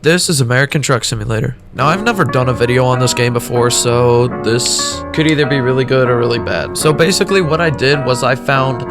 This is American Truck Simulator. Now, I've never done a video on this game before, so this could either be really good or really bad. So basically what I did was I found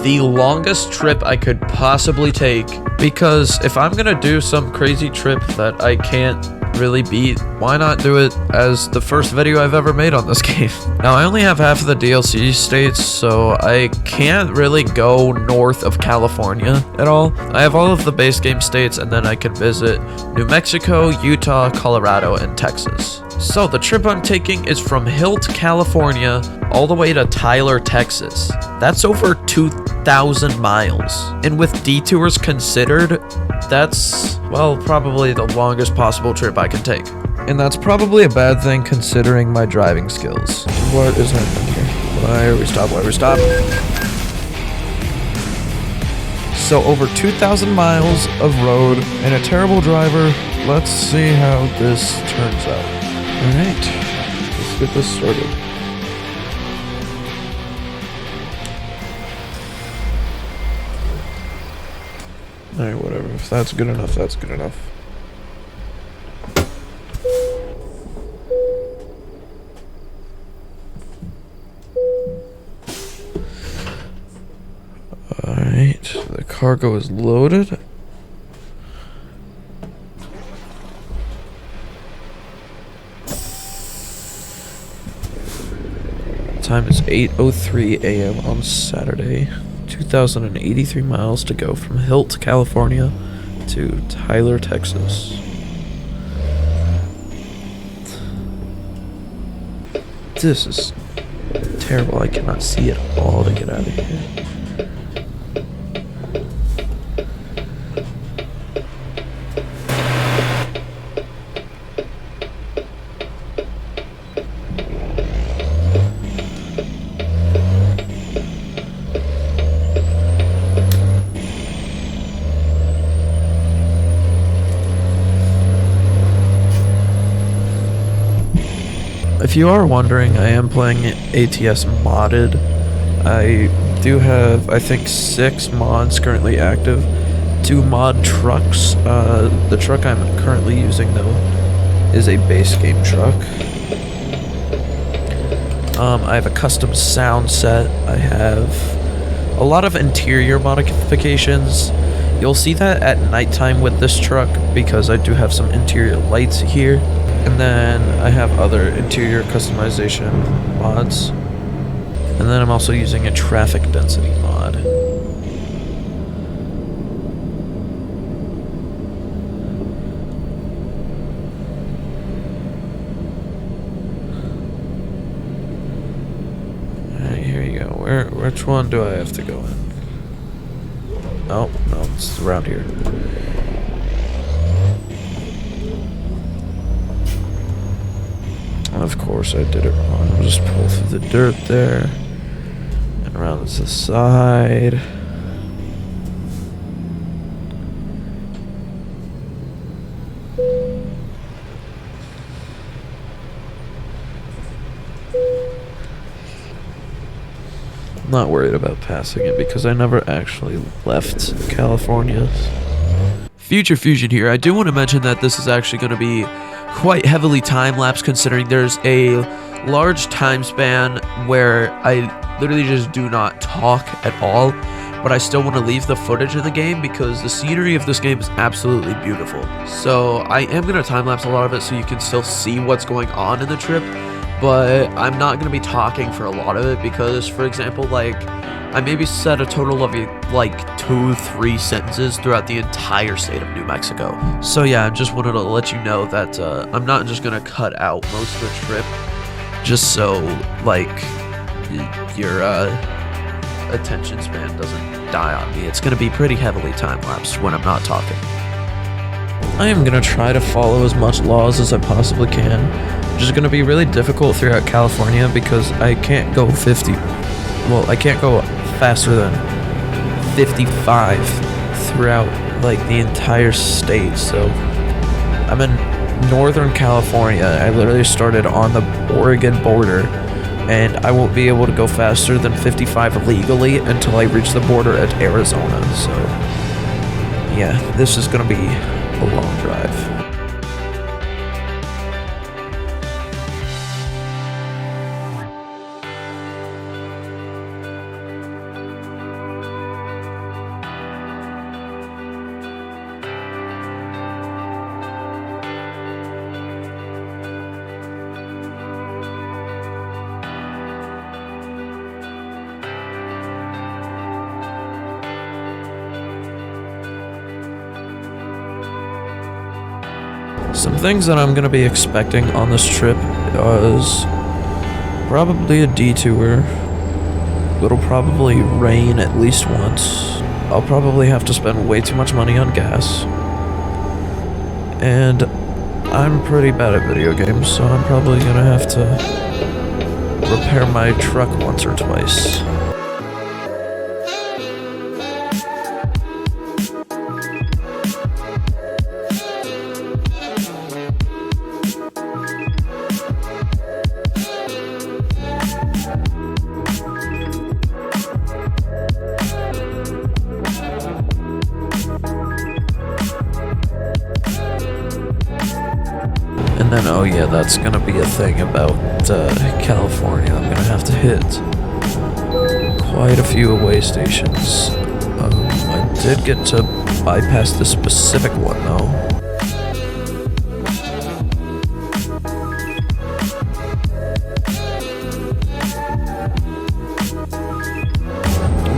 the longest trip I could possibly take, because if I'm gonna do some crazy trip that I can't really beat, why not do it as the first video I've ever made on this game? Now, I only have half of the DLC states, so I can't really go north of California at all. I have all of the base game states, and then I can visit New Mexico, Utah, Colorado, and Texas. So the trip I'm taking is from Hilt, California, all the way to Tyler, Texas. That's over 2,000 miles. And with detours considered, that's, well, probably the longest possible trip I can take. And that's probably a bad thing considering my driving skills. What is happening here? Why are we stopped? Why are we stopped? So over 2,000 miles of road and a terrible driver. Let's see how this turns out. Alright, let's get this started. Alright, whatever. If that's good enough, that's good enough. Alright, the cargo is loaded. Time is 8:03 a.m. on Saturday. 2,083 miles to go from Hilt, California to Tyler, Texas. This is terrible. I cannot see it all to get out of here. If you are wondering, I am playing ATS modded. I do have, I think, 6 mods currently active to mod trucks. The truck I'm currently using, though, is a base game truck. I have a custom sound set. I have a lot of interior modifications. You'll see that at nighttime with this truck because I do have some interior lights here. And then I have other interior customization mods. And then I'm also using a traffic density mod. Alright, here you go. Which one do I have to go in? Oh, no, it's around here. Of course I did it wrong. I'll just pull through the dirt there and around to the side. I'm not worried about passing it because I never actually left California. Future Fusion here. I do want to mention that this is actually going to be quite heavily time-lapse, considering there's a large time span where I literally just do not talk at all, but I still want to leave the footage in the game because the scenery of this game is absolutely beautiful. So I am going to time-lapse a lot of it so you can still see what's going on in the trip, but I'm not going to be talking for a lot of it because, for example, like, I maybe said a total of like 2-3 sentences throughout the entire state of New Mexico. So yeah, I just wanted to let you know that I'm not just gonna cut out most of the trip just so like your attention span doesn't die on me. It's gonna be pretty heavily time-lapsed when I'm not talking. I am gonna try to follow as much laws as I possibly can, which is gonna be really difficult throughout California because I can't go 50. Well, I can't go faster than 55 throughout like the entire state. So I'm in Northern California. I literally started on the Oregon border, and I won't be able to go faster than 55 legally until I reach the border at Arizona. So yeah, this is gonna be a long drive. Some things that I'm gonna be expecting on this trip is probably a detour. It'll probably rain at least once. I'll probably have to spend way too much money on gas. And I'm pretty bad at video games, so I'm probably gonna have to repair my truck once or twice. And then, oh yeah, that's gonna be a thing about California. I'm gonna have to hit quite a few away stations. I did get to bypass this specific one though.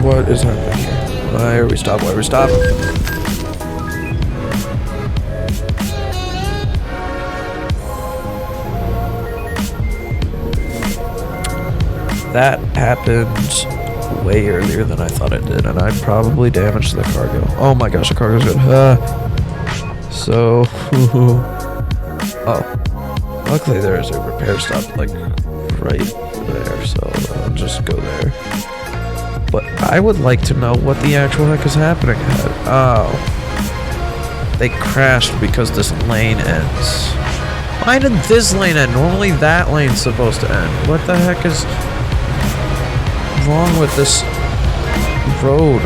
What is happening here? Why are we stopped? Why are we stopped? That happened way earlier than I thought it did, and I probably damaged the cargo. Oh my gosh, the cargo's good. Oh, luckily there is a repair stop like right there, so I'll just go there. But I would like to know what the actual heck is happening. Oh, they crashed because this lane ends. Why did this lane end? Normally that lane's supposed to end. What the heck is wrong with this road?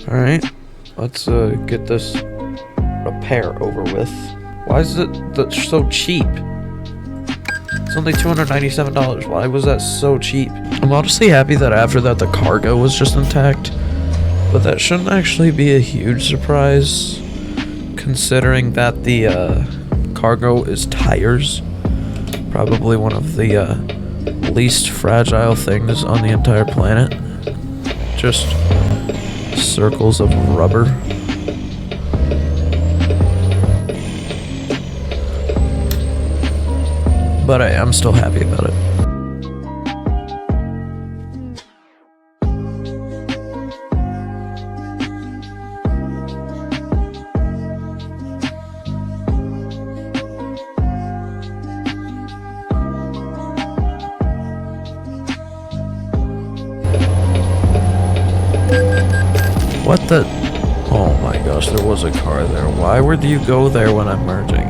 Alright, let's get this repair over with. Why is it so cheap? It's only $297. Why was that so cheap? I'm honestly happy that after that the cargo was just intact, but that shouldn't actually be a huge surprise considering that the cargo is tires. Probably one of the least fragile things on the entire planet. Just circles of rubber. But I'm still happy about it. What the? Oh my gosh, there was a car there. Why would you go there when I'm merging?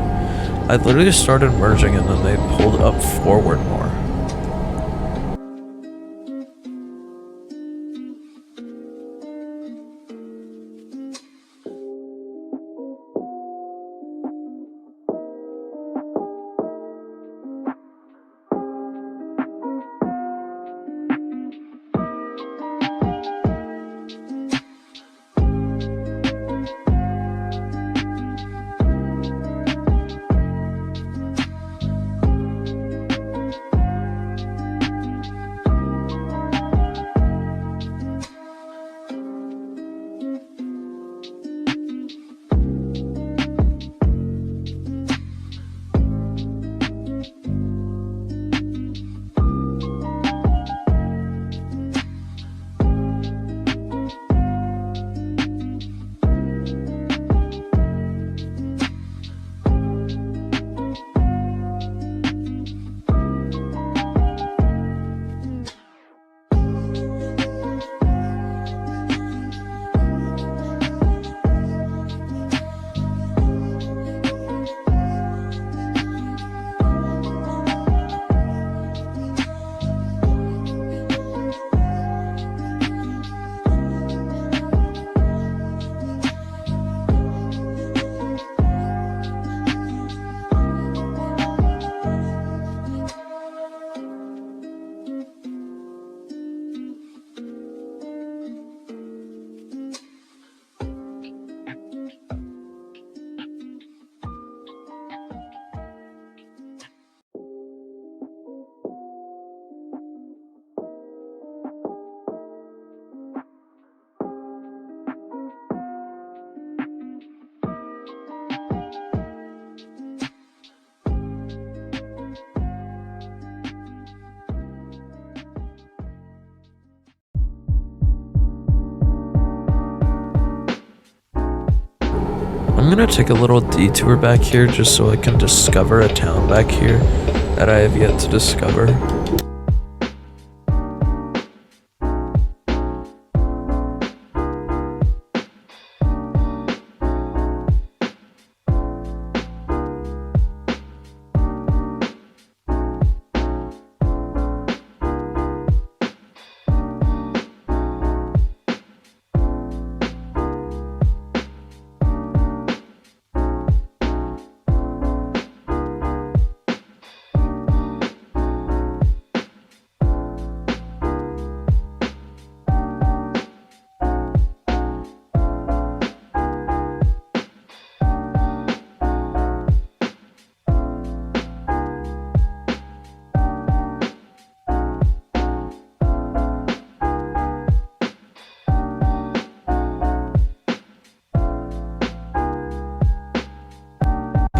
I literally started merging and then they pulled up forward more. I'm gonna take a little detour back here just so I can discover a town back here that I have yet to discover.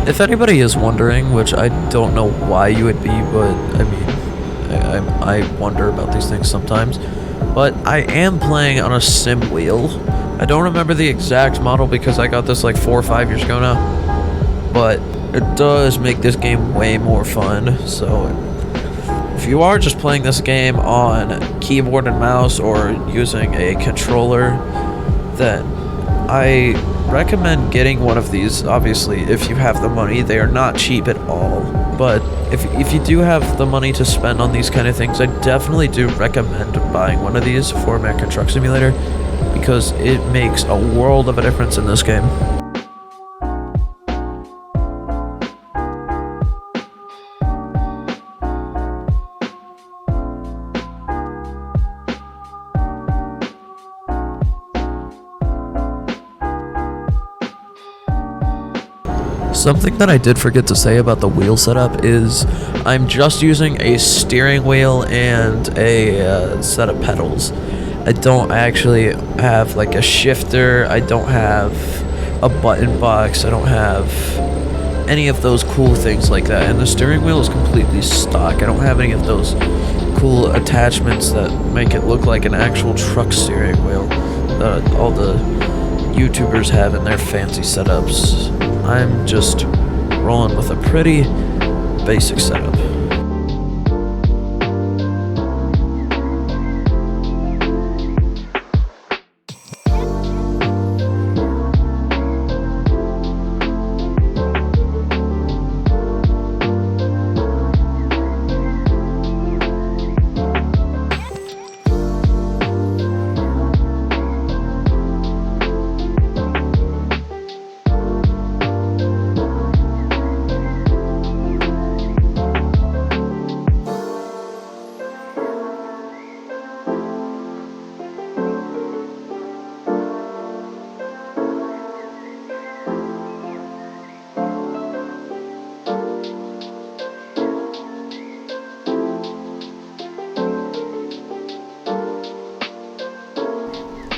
If anybody is wondering, which I don't know why you would be, but I mean, I wonder about these things sometimes, but I am playing on a sim wheel. I don't remember the exact model because I got this like 4 or 5 years ago now, but it does make this game way more fun. So if you are just playing this game on keyboard and mouse or using a controller, then I recommend getting one of these. Obviously, if you have the money, they are not cheap at all, but if you do have the money to spend on these kind of things, I definitely do recommend buying one of these for American Truck Simulator because it makes a world of a difference in this game. Something that I did forget to say about the wheel setup is I'm just using a steering wheel and a set of pedals. I don't actually have like a shifter, I don't have a button box, I don't have any of those cool things like that, and the steering wheel is completely stock. I don't have any of those cool attachments that make it look like an actual truck steering wheel that all the YouTubers have in their fancy setups. I'm just rolling with a pretty basic setup.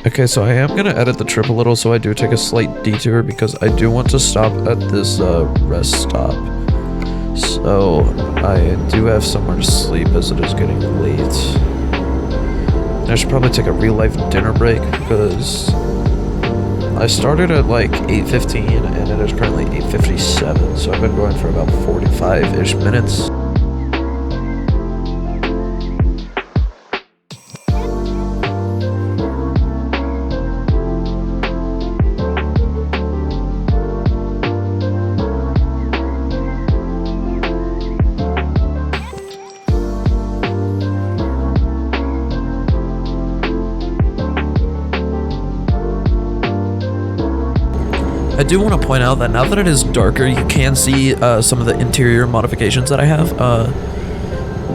Okay, so I am going to edit the trip a little, so I do take a slight detour because I do want to stop at this rest stop. So I do have somewhere to sleep as it is getting late. And I should probably take a real life dinner break because I started at like 8:15 and it is currently 8:57, so I've been going for about 45-ish minutes. I do want to point out that now that it is darker, you can see some of the interior modifications that I have.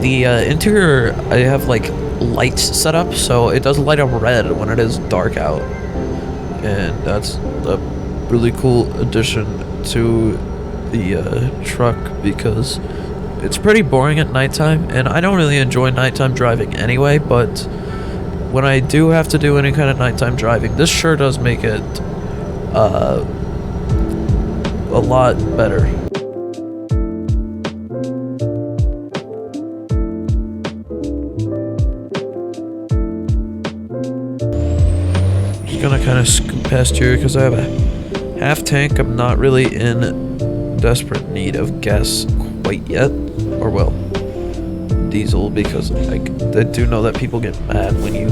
The interior, I have like lights set up, so it does light up red when it is dark out. And that's a really cool addition to the truck because it's pretty boring at nighttime, and I don't really enjoy nighttime driving anyway, but when I do have to do any kind of nighttime driving, this sure does make it a lot better. Just gonna kind of scoot past here because I have a Half tank, I'm not really in desperate need of gas quite yet. Or well, diesel, because I do know that people get mad when you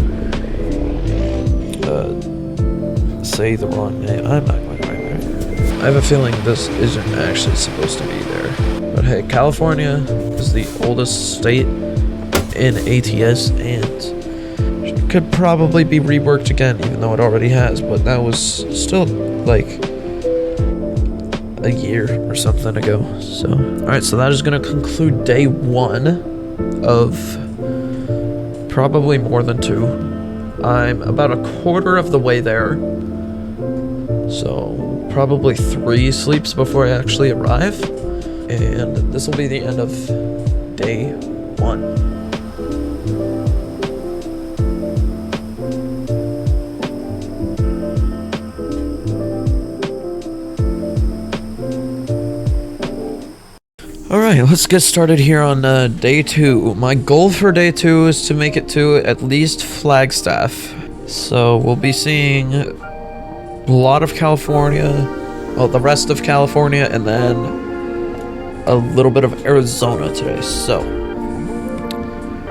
say the wrong name. I'm not going right there. I have a feeling this isn't actually supposed to be there. But hey, California is the oldest state in ATS and could probably be reworked again, even though it already has, but that was still like a year or something ago. So alright, so that is going to conclude day 1 of probably more than 2. I'm about a quarter of the way there, so probably 3 sleeps before I actually arrive, and this will be the end of day 1. Alright, let's get started here on day 2. My goal for day 2 is to make it to at least Flagstaff. So we'll be seeing a lot of California, well, the rest of California, and then a little bit of Arizona today. So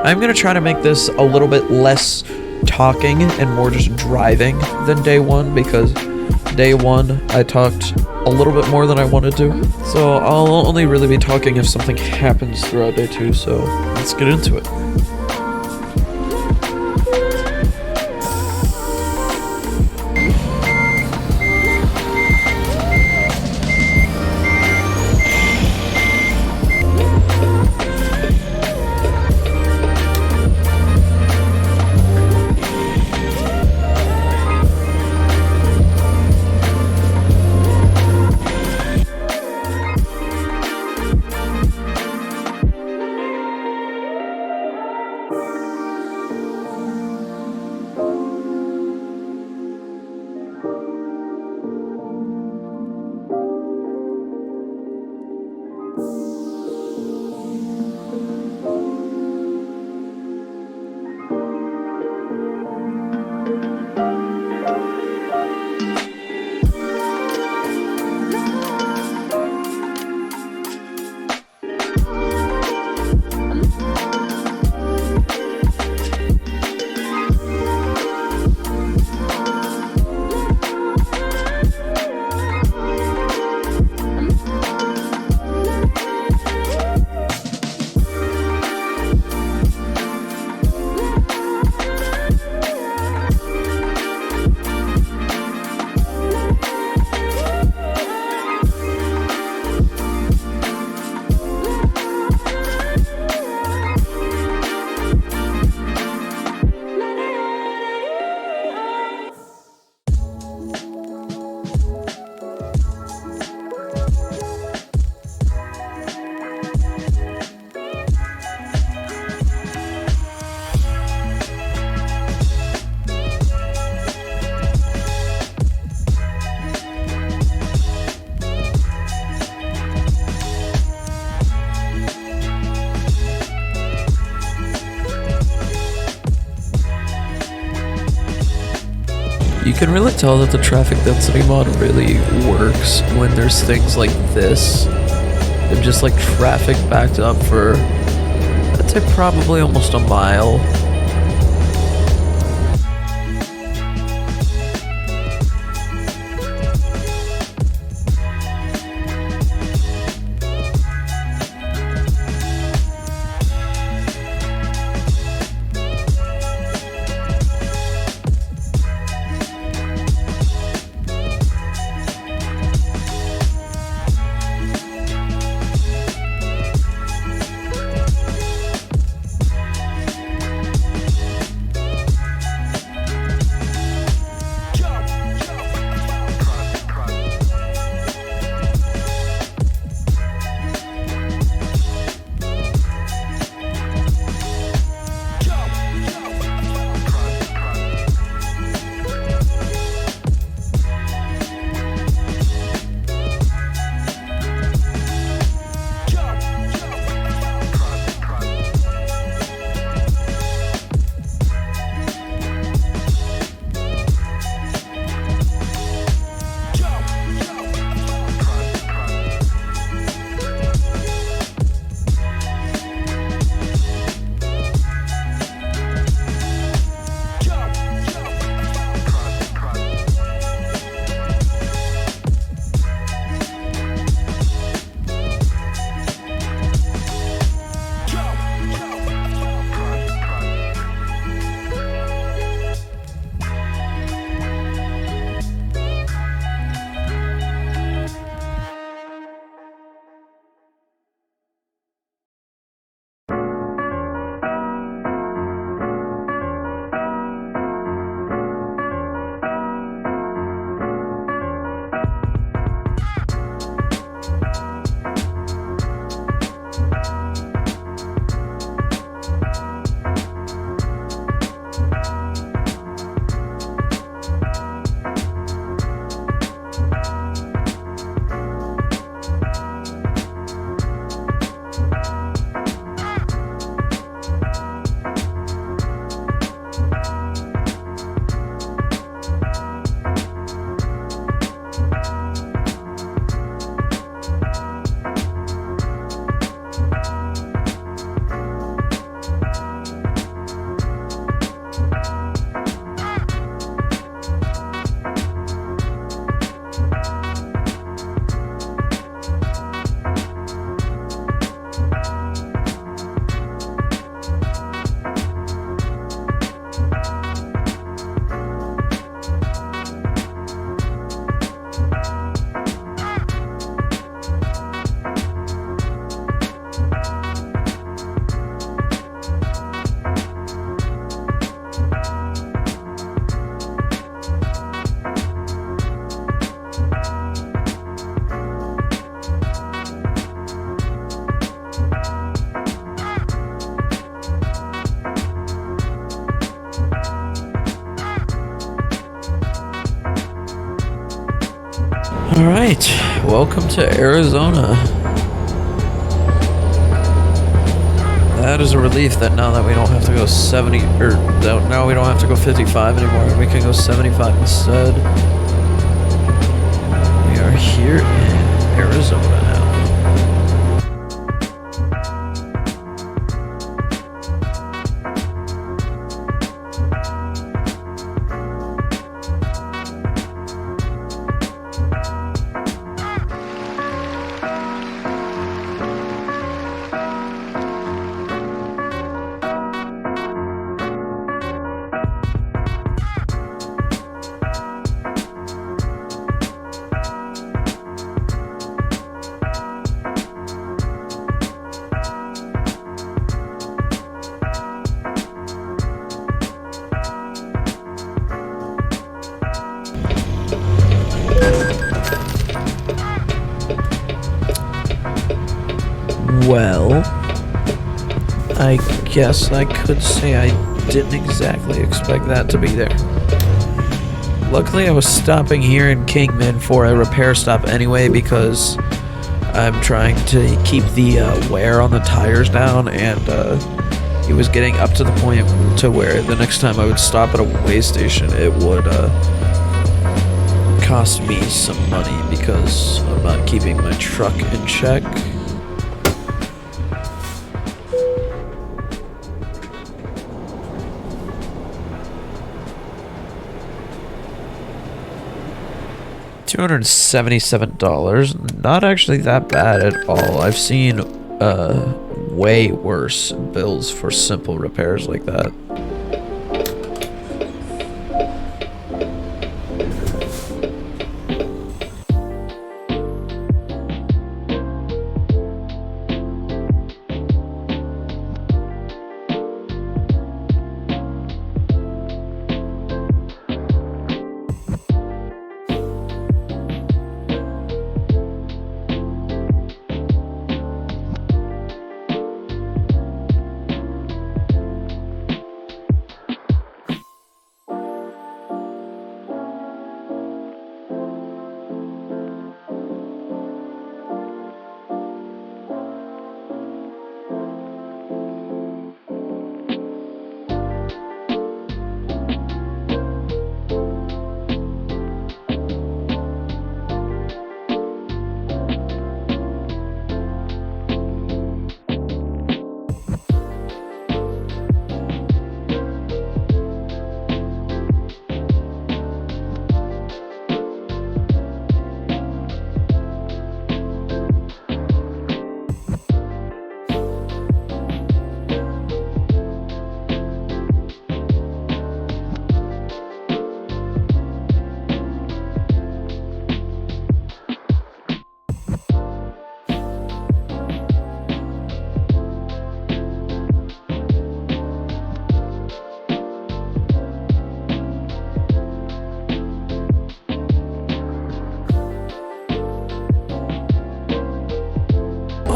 I'm going to try to make this a little bit less talking and more just driving than day 1, because day 1 I talked a little bit more than I wanted to. So I'll only really be talking if something happens throughout day 2, so let's get into it. You can really tell that the traffic density mod really works when there's things like this. They're just like traffic backed up for, I'd say, probably almost a mile. Alright, welcome to Arizona. That is a relief that now that we don't have to go 70, or now we don't have to go 55 anymore, we can go 75 instead. We are here in Arizona now. Well, I guess I could say I didn't exactly expect that to be there. Luckily, I was stopping here in Kingman for a repair stop anyway because I'm trying to keep the wear on the tires down, and it was getting up to the point to where the next time I would stop at a weigh station, it would cost me some money because I'm not keeping my truck in check. $277, not actually that bad at all. I've seen way worse bills for simple repairs like that.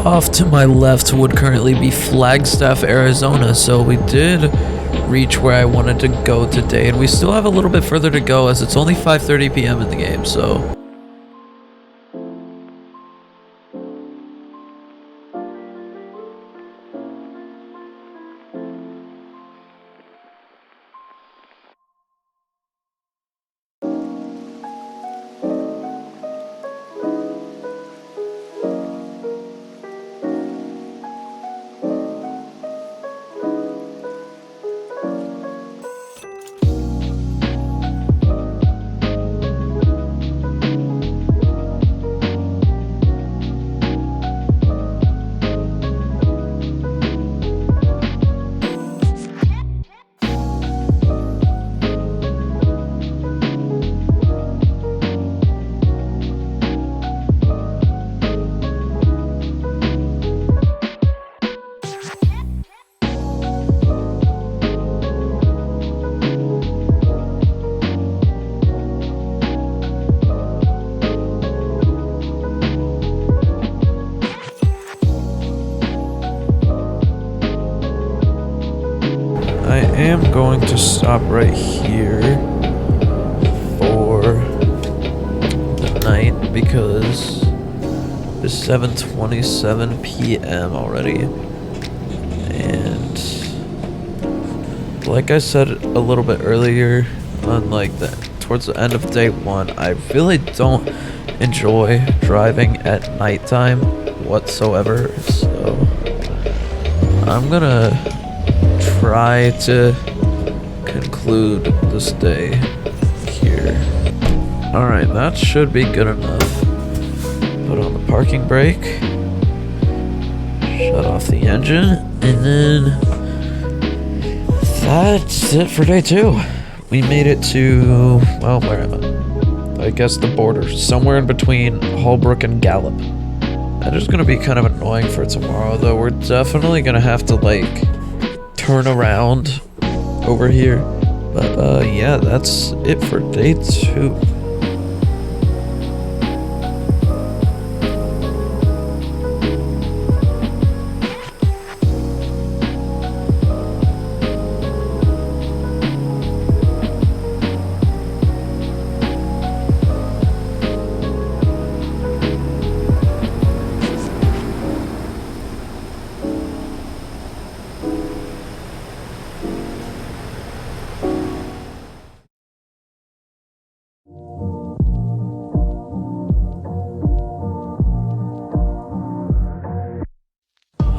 Off to my left would currently be Flagstaff, Arizona, so we did reach where I wanted to go today, and we still have a little bit further to go as it's only 5:30 p.m. in the game, so... I am going to stop right here for the night. because it's 7:27 p.m. already. And like I said a little bit earlier, on towards the end of day one, I really don't enjoy driving at nighttime whatsoever. So I'm gonna try to conclude this day here. Alright, that should be good enough. Put on the parking brake, shut off the engine, and then that's it for day 2. We made it to, well, where am I? I guess the border, somewhere in between Holbrook and Gallup. That is gonna be kind of annoying for tomorrow, though. We're definitely gonna have to turn around over here. But yeah, that's it for day 2.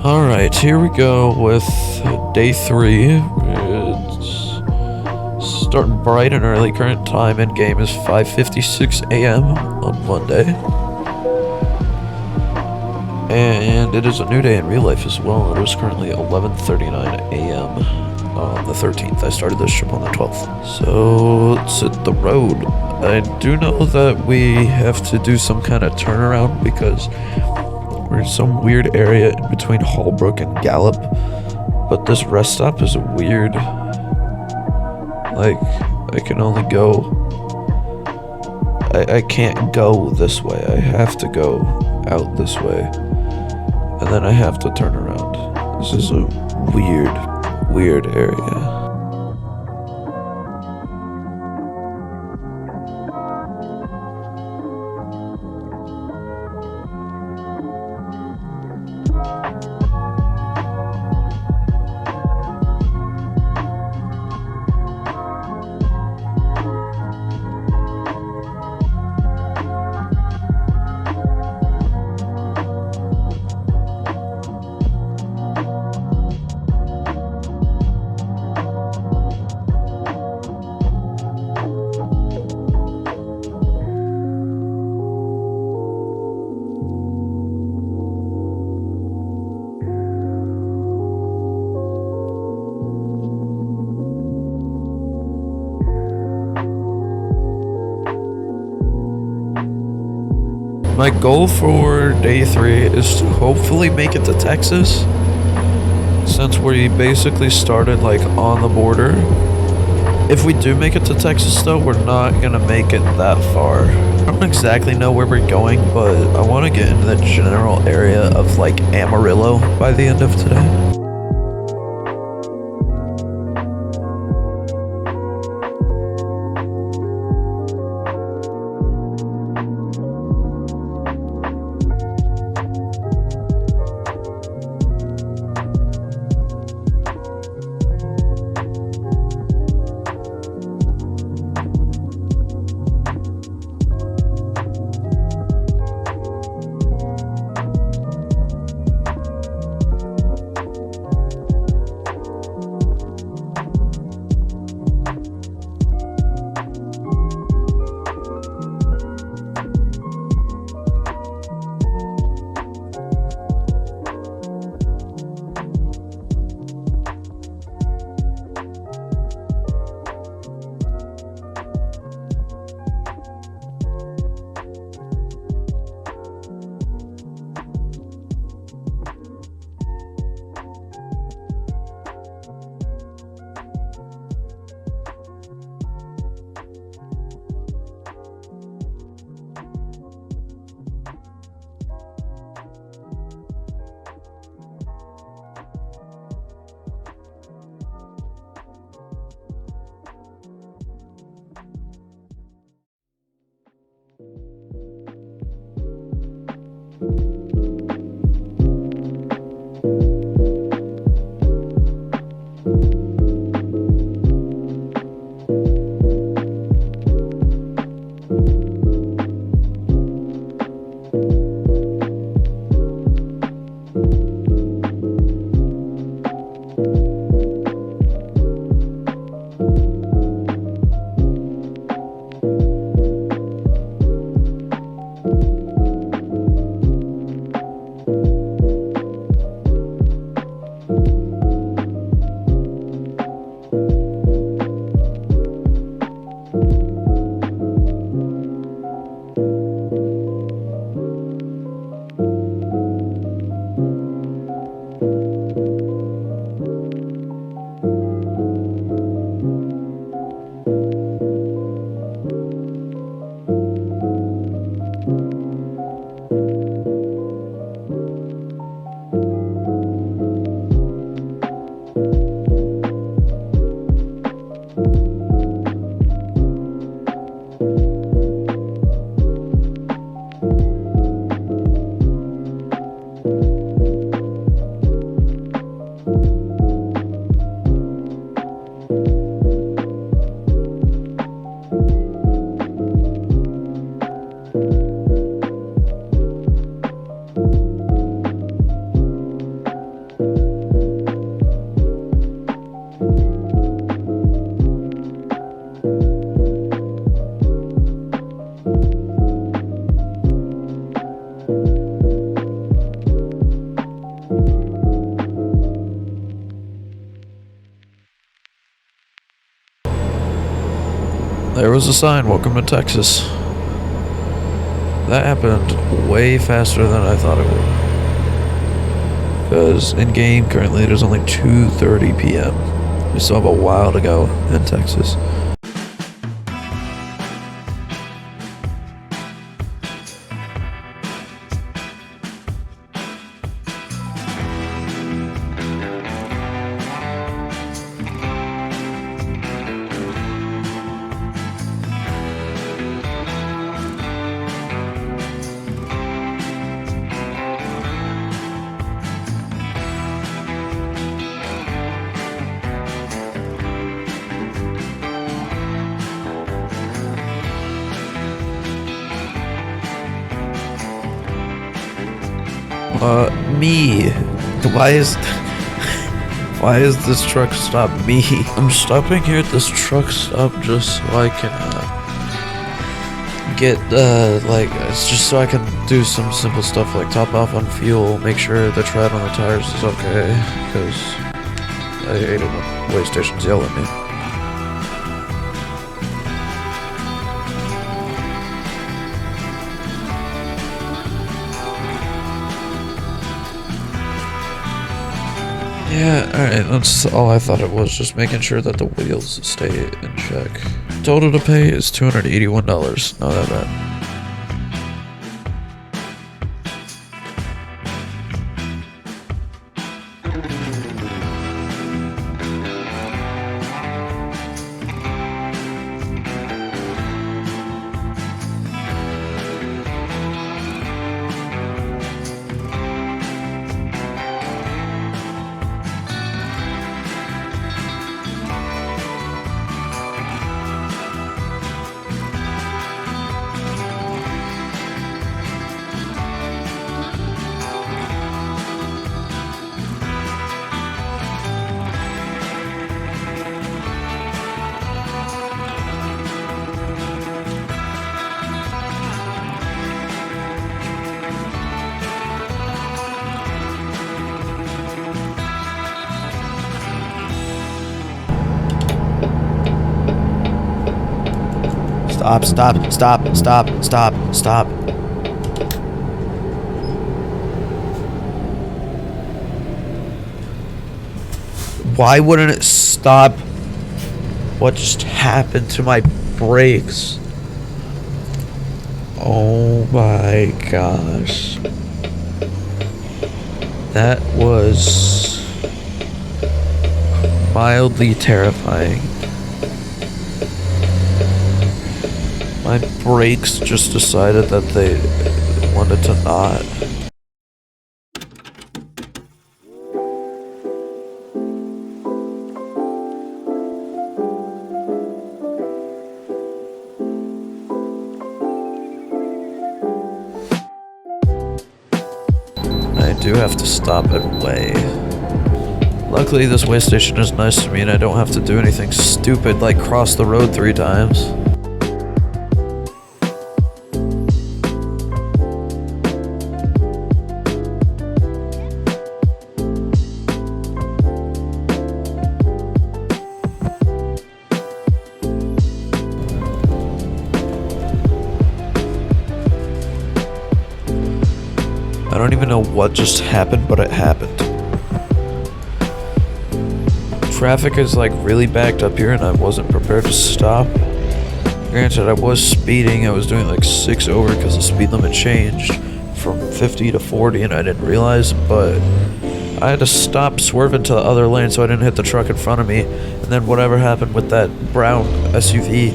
Alright, here we go with day 3. It's starting bright and early. Current time in game is 5:56 a.m. on Monday. And it is a new day in real life as well. It is currently 11:39 a.m. on the 13th. I started this trip on the 12th. So let's hit the road. I do know that we have to do some kind of turnaround because we're in some weird area in between Holbrook and Gallup, but this rest stop is weird. I can only go, I can't go this way. I have to go out this way, and then I have to turn around. This is a weird area. My goal for day 3 is to hopefully make it to Texas, since we basically started on the border. If we do make it to Texas though, we're not gonna make it that far. I don't exactly know where we're going, but I want to get into the general area of Amarillo by the end of today. was a sign, welcome to Texas. That happened way faster than I thought it would. Because in-game, currently it is only 2:30 p.m. We still have a while to go in Texas. Me. Why is this truck stop me? I'm stopping here at this truck stop just so I can, it's just so I can do some simple stuff like top off on fuel, make sure the tread on the tires is okay, because I hate it when way stations yell at me. Yeah, alright, that's all I thought it was, just making sure that the wheels stay in check. Total to pay is $281, not that bad. Stop. Why wouldn't it stop? What just happened to my brakes? Oh my gosh. That was mildly terrifying. My brakes just decided that they wanted to not. I do have to stop and weigh. Luckily, this weigh station is nice to me and I don't have to do anything stupid like cross the road 3 times. I don't even know what just happened, but it happened. Traffic is like really backed up here and I wasn't prepared to stop. Granted, I was speeding. I was doing like 6 over because the speed limit changed from 50 to 40 and I didn't realize, but I had to stop, swerve into the other lane so I didn't hit the truck in front of me. And then whatever happened with that brown SUV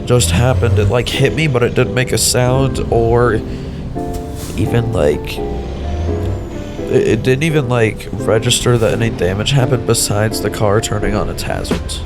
just happened. It like hit me, but it didn't make a sound or even like it didn't even like register that any damage happened besides the car turning on its hazards.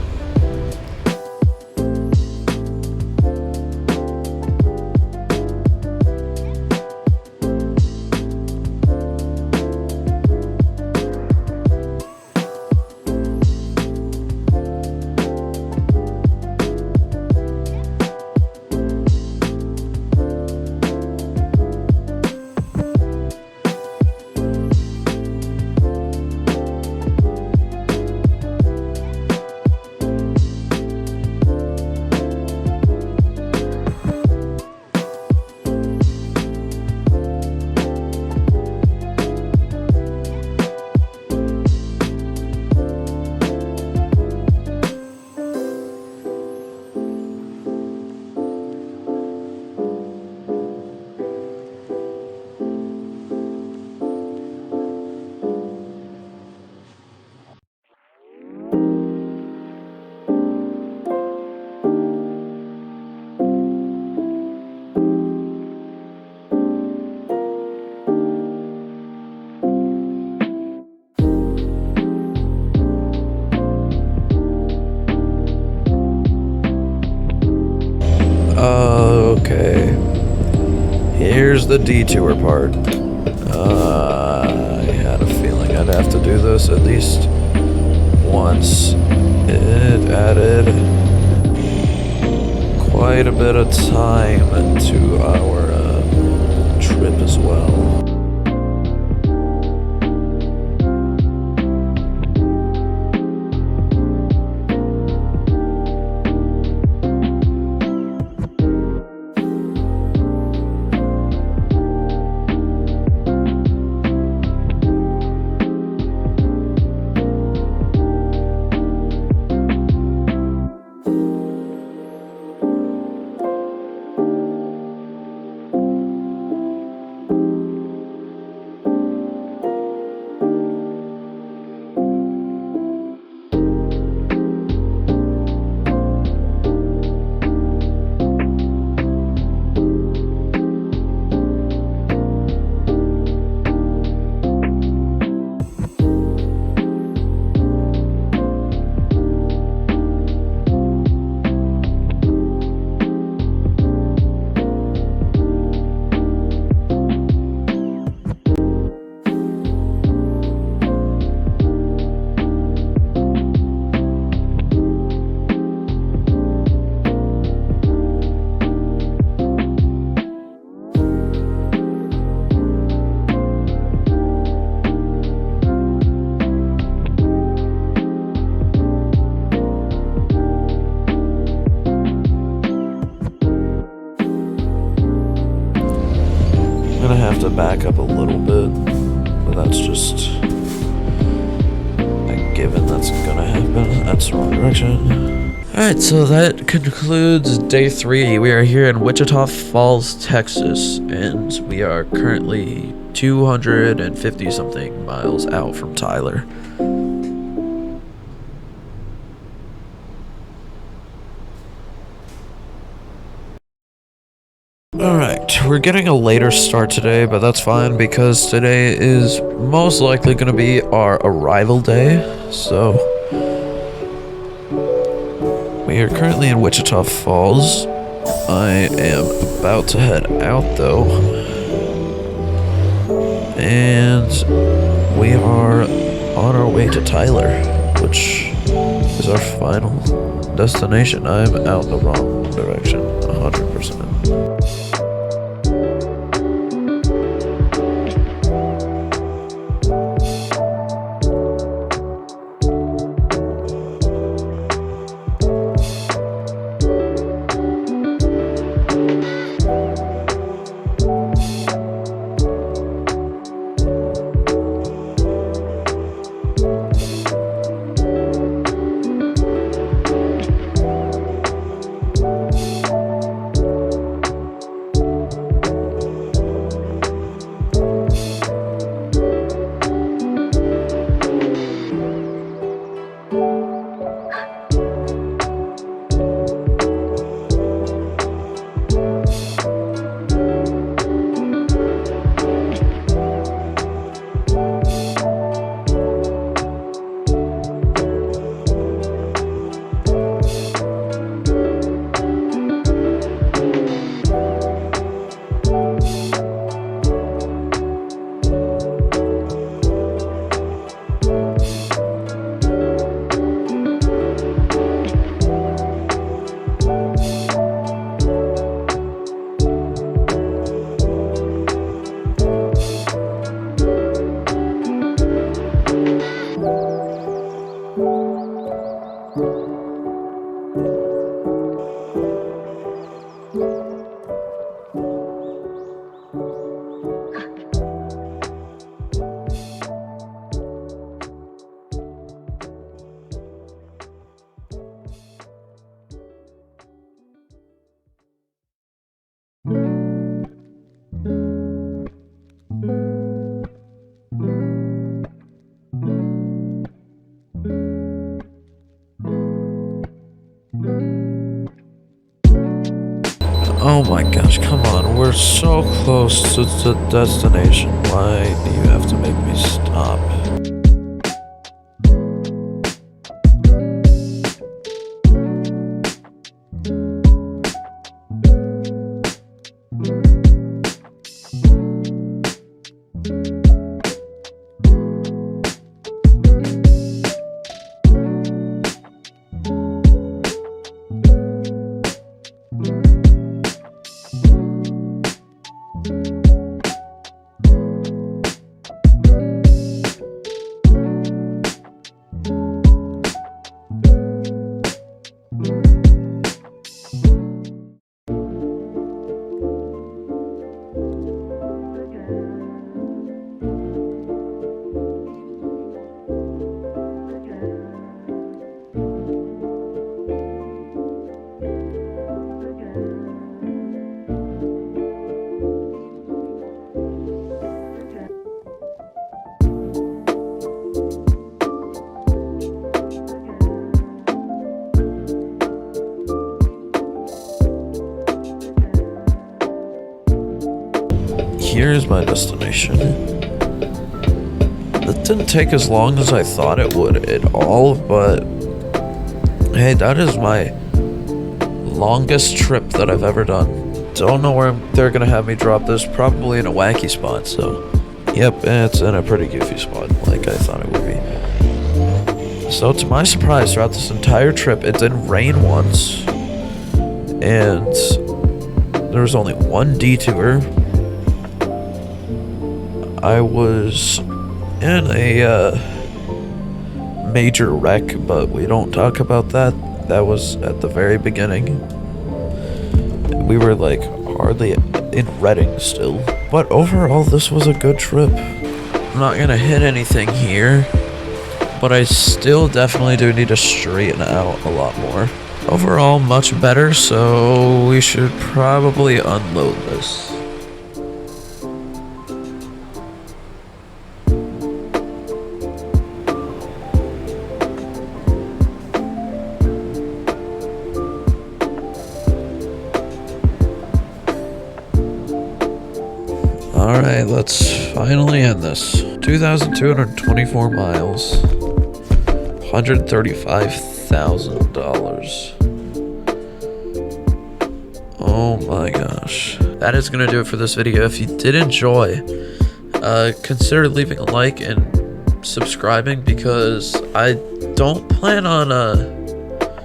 detour part. I had a feeling I'd have to do this at least once. It added quite a bit of time to our trip as well. To back up a little bit, but that's just a given that's gonna happen. That's the wrong direction. Alright, so that concludes day 3. We are here in Wichita Falls, Texas, and we are currently 250 something miles out from Tyler. Alright, we're getting a later start today, but that's fine because today is most likely going to be our arrival day. So, we are currently in Wichita Falls. I am about to head out though. And we are on our way to Tyler, which is our final destination. I'm out the wrong direction, 100%. Oh my gosh, come on, we're so close to the destination. Why do you have to make me stop? here's my destination. It didn't take as long as I thought it would at all, but hey, that is my longest trip that I've ever done. Don't know where they're gonna have me drop this, probably in a wacky spot, so yep, it's in a pretty goofy spot, like I thought it would be. So to my surprise, throughout this entire trip, it didn't rain once, and there was only one detour. I was in a major wreck, but we don't talk about that. That was at the very beginning. We were like hardly in Reading still. But overall, this was a good trip. I'm not gonna hit anything here, but I still definitely do need to straighten out a lot more. Overall, much better, so we should probably unload this. Alright, let's finally end this. 2,224 miles. $135,000. Oh my gosh. That is going to do it for this video. If you did enjoy, consider leaving a like and subscribing, because I don't plan on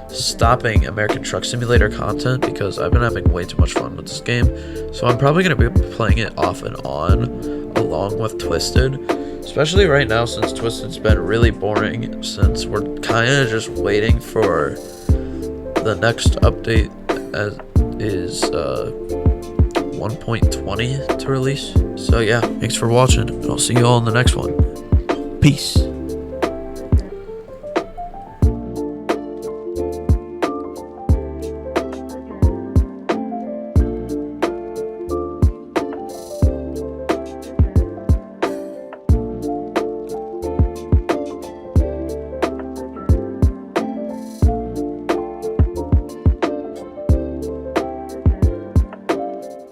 stopping American Truck Simulator content, because I've been having way too much fun with this game. So I'm probably going to be playing it off and on along with Twisted, especially right now since Twisted's been really boring, since we're kind of just waiting for the next update, as is 1.20 to release. So yeah, thanks for watching, and I'll see you all in the next one. Peace.